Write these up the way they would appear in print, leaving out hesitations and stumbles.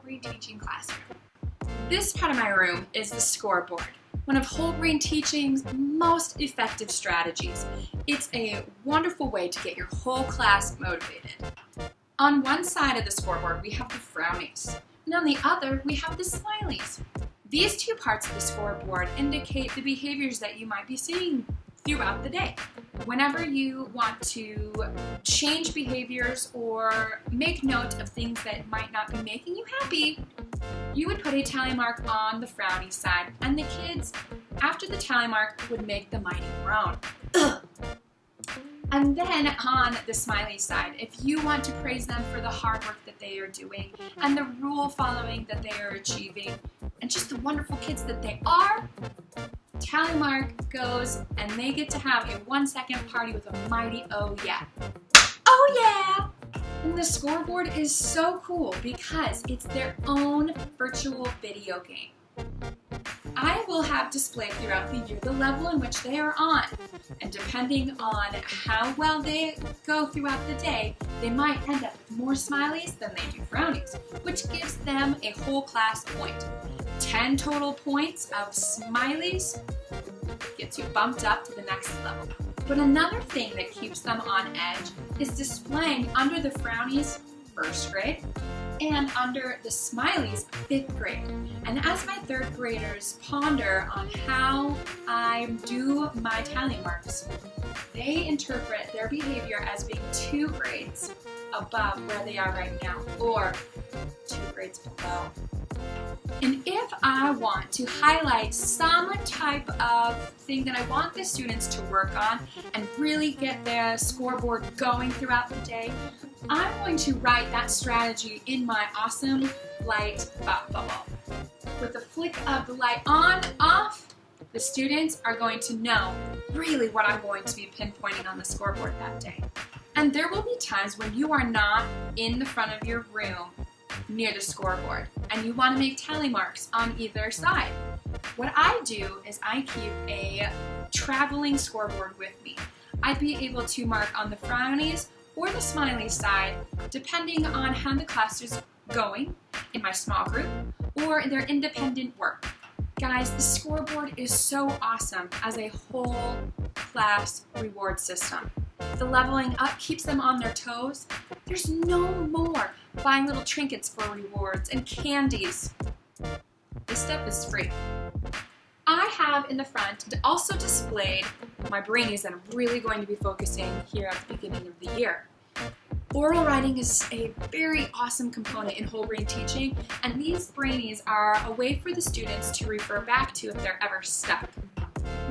brain teaching classroom. This part of my room is the scoreboard, one of whole brain teaching's most effective strategies. It's a wonderful way to get your whole class motivated. On one side of the scoreboard, we have the frownies, and on the other, we have the smileys. These two parts of the scoreboard indicate the behaviors that you might be seeing throughout the day. Whenever you want to change behaviors or make note of things that might not be making you happy, you would put a tally mark on the frowny side, and the kids, after the tally mark, would make the mighty groan. Ugh. And then on the smiley side, if you want to praise them for the hard work that they are doing and the rule following that they are achieving and just the wonderful kids that they are, tally mark goes and they get to have a 1-second party with a mighty oh yeah. Oh yeah! And the scoreboard is so cool because it's their own virtual video game. I will have displayed throughout the year the level in which they are on, and depending on how well they go throughout the day, they might end up with more smileys than they do frownies, which gives them a whole class point. 10 total points of smileys gets you bumped up to the next level. But another thing that keeps them on edge is displaying under the frownies 1st grade and under the smileys 5th grade. And as my 3rd graders ponder on how I do my tally marks, they interpret their behavior as being 2 grades above where they are right now, or 2 grades below. And if I want to highlight some type of thing that I want the students to work on and really get their scoreboard going throughout the day, I'm going to write that strategy in my awesome light bubble. With the flick of the light on, off, the students are going to know really what I'm going to be pinpointing on the scoreboard that day. And there will be times when you are not in the front of your room near the scoreboard and you want to make tally marks on either side. What I do is I keep a traveling scoreboard with me. I'd be able to mark on the frownies or the smiley side depending on how the class is going in my small group or their independent work. Guys, the scoreboard is so awesome as a whole class reward system. The leveling up keeps them on their toes. There's no more buying little trinkets for rewards and candies. This stuff is free. I have in the front also displayed my brainies that I'm really going to be focusing here at the beginning of the year. Oral writing is a very awesome component in whole brain teaching, and these brainies are a way for the students to refer back to if they're ever stuck.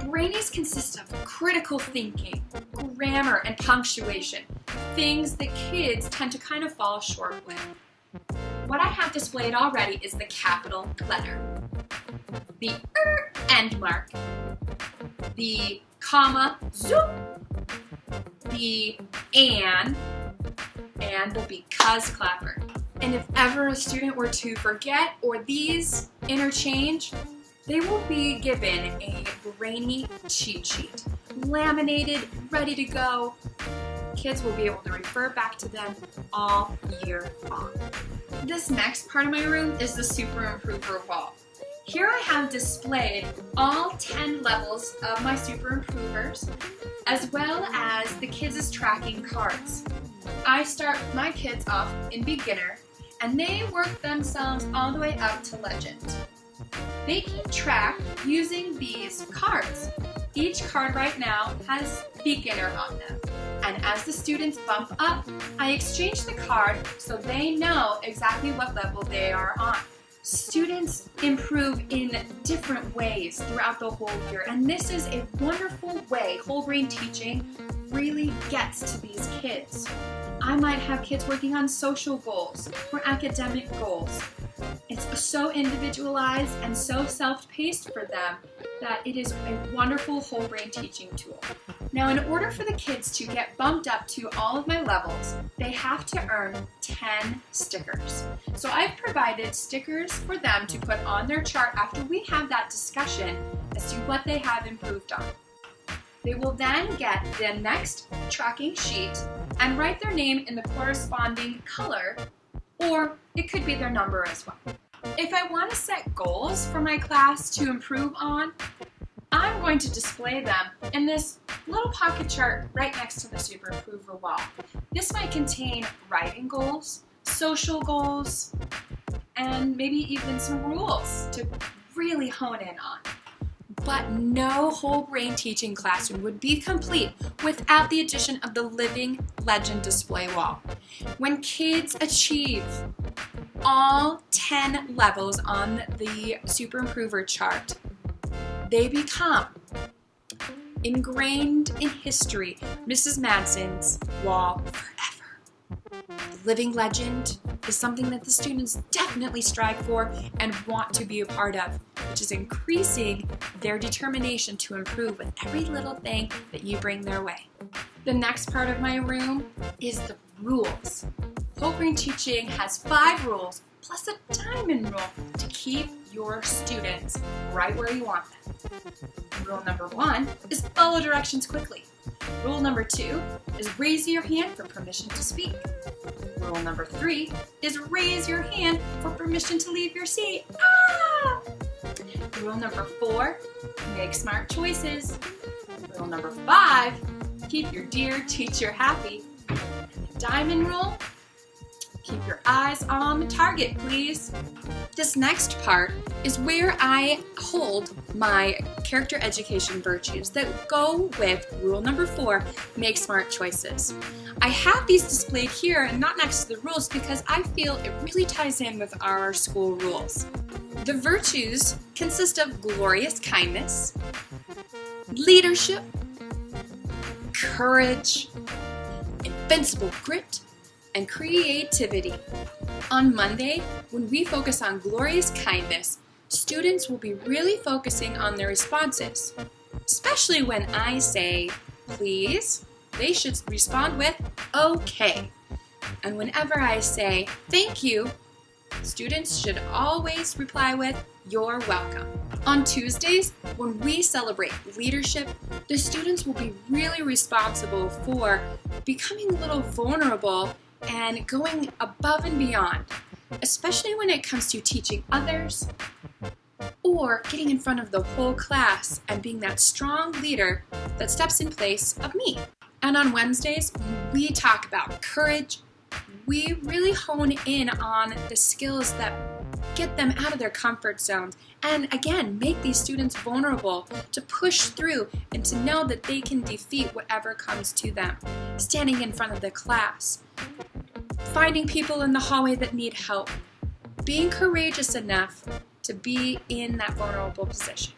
Brainies consist of critical thinking, grammar, and punctuation, things that kids tend to kind of fall short with. What I have displayed already is the capital letter, the end mark, the comma, zoop, the and the because clapper. And if ever a student were to forget or these interchange, they will be given a brainy cheat sheet, laminated, ready to go. Kids will be able to refer back to them all year long. This next part of my room is the Super Improver wall. Here I have displayed all 10 levels of my Super Improvers, as well as the kids' tracking cards. I start my kids off in beginner, and they work themselves all the way up to legend. They keep track using these cards. Each card right now has beginner on them. And as the students bump up, I exchange the card so they know exactly what level they are on. Students improve in different ways throughout the whole year, and this is a wonderful way whole brain teaching really gets to these kids. I might have kids working on social goals or academic goals. It's so individualized and so self-paced for them that it is a wonderful whole brain teaching tool. Now, in order for the kids to get bumped up to all of my levels, they have to earn 10 stickers. So I've provided stickers for them to put on their chart after we have that discussion as to what they have improved on. They will then get the next tracking sheet and write their name in the corresponding color or it could be their number as well. If I want to set goals for my class to improve on, I'm going to display them in this little pocket chart right next to the Super Improver wall. This might contain writing goals, social goals, and maybe even some rules to really hone in on. But no whole brain teaching classroom would be complete without the addition of the Living Legend display wall. When kids achieve all 10 levels on the Super Improver chart, they become ingrained in history, Mrs. Madsen's wall forever. The Living Legend is something that the students definitely strive for and want to be a part of, which is increasing their determination to improve with every little thing that you bring their way. The next part of my room is the rules. Whole brain teaching has 5 rules plus a diamond rule to keep your students right where you want them. Rule number 1 is follow directions quickly. Rule number 2 is raise your hand for permission to speak. Rule number 3 is raise your hand for permission to leave your seat. Ah! Rule number 4, make smart choices. Rule number 5, keep your dear teacher happy. And the diamond rule, keep your eyes on the target, please. This next part is where I hold my character education virtues that go with rule number 4, make smart choices. I have these displayed here and not next to the rules because I feel it really ties in with our school rules. The virtues consist of glorious kindness, leadership, courage, invincible grit, and creativity. On Monday, when we focus on glorious kindness, students will be really focusing on their responses. Especially when I say, please, they should respond with, okay. And whenever I say, thank you, students should always reply with, you're welcome. On Tuesdays, when we celebrate leadership, the students will be really responsible for becoming a little vulnerable and going above and beyond, especially when it comes to teaching others or getting in front of the whole class and being that strong leader that steps in place of me. And on Wednesdays, when we talk about courage, we really hone in on the skills that get them out of their comfort zones and again make these students vulnerable to push through and to know that they can defeat whatever comes to them. Standing in front of the class, finding people in the hallway that need help, being courageous enough to be in that vulnerable position.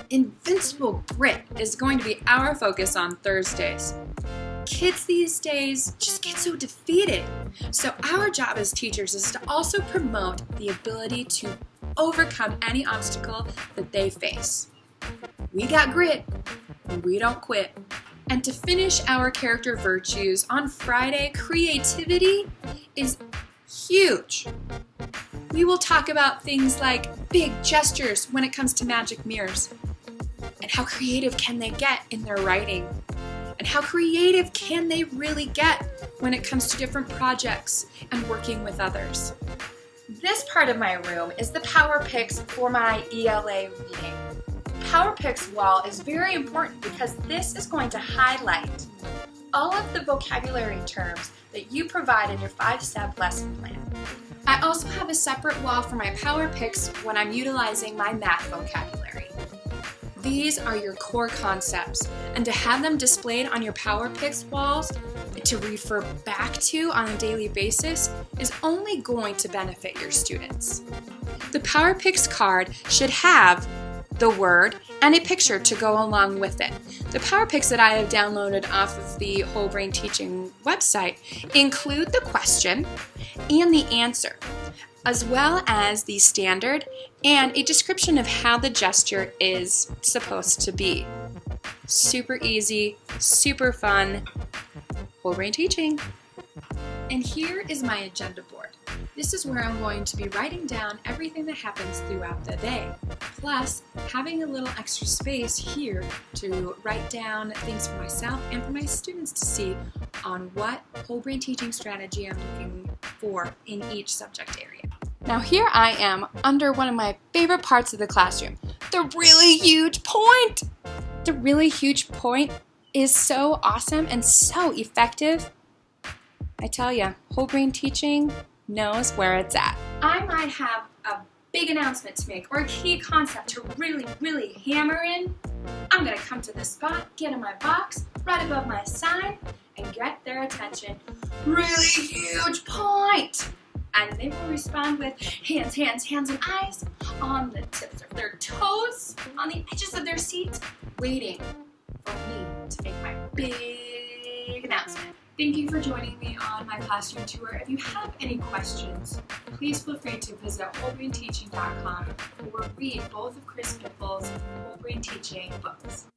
Invincible grit is going to be our focus on Thursdays. Kids these days just get so defeated. So our job as teachers is to also promote the ability to overcome any obstacle that they face. We got grit, we don't quit. And to finish our character virtues on Friday, creativity is huge. We will talk about things like big gestures when it comes to magic mirrors, and how creative can they get in their writing, and how creative can they really get when it comes to different projects and working with others. This part of my room is the Power Picks for my ELA reading. Power Picks wall is very important because this is going to highlight all of the vocabulary terms that you provide in your 5-step lesson plan. I also have a separate wall for my Power Picks when I'm utilizing my math vocabulary. These are your core concepts, and to have them displayed on your Power Picks walls to refer back to on a daily basis is only going to benefit your students. The Power Picks card should have the word and a picture to go along with it. The Power Picks that I have downloaded off of the Whole Brain Teaching website include the question and the answer, as well as the standard and a description of how the gesture is supposed to be. Super easy, super fun, Whole Brain Teaching. And here is my agenda board. This is where I'm going to be writing down everything that happens throughout the day, plus having a little extra space here to write down things for myself and for my students to see on what whole brain teaching strategy I'm looking for in each subject area. Now here I am under one of my favorite parts of the classroom, the really huge point. The really huge point is so awesome and so effective. I tell you, whole brain teaching knows where it's at. I might have a big announcement to make or a key concept to really hammer in. I'm gonna come to this spot, get in my box, right above my sign, and get their attention. Really huge point! And they will respond with hands, and eyes on the tips of their toes, on the edges of their seats, waiting for me to make my big announcement. Thank you for joining me on my classroom tour. If you have any questions, please feel free to visit wholebrainteaching.com or read both of Chris Piffle's Whole Brain Teaching books.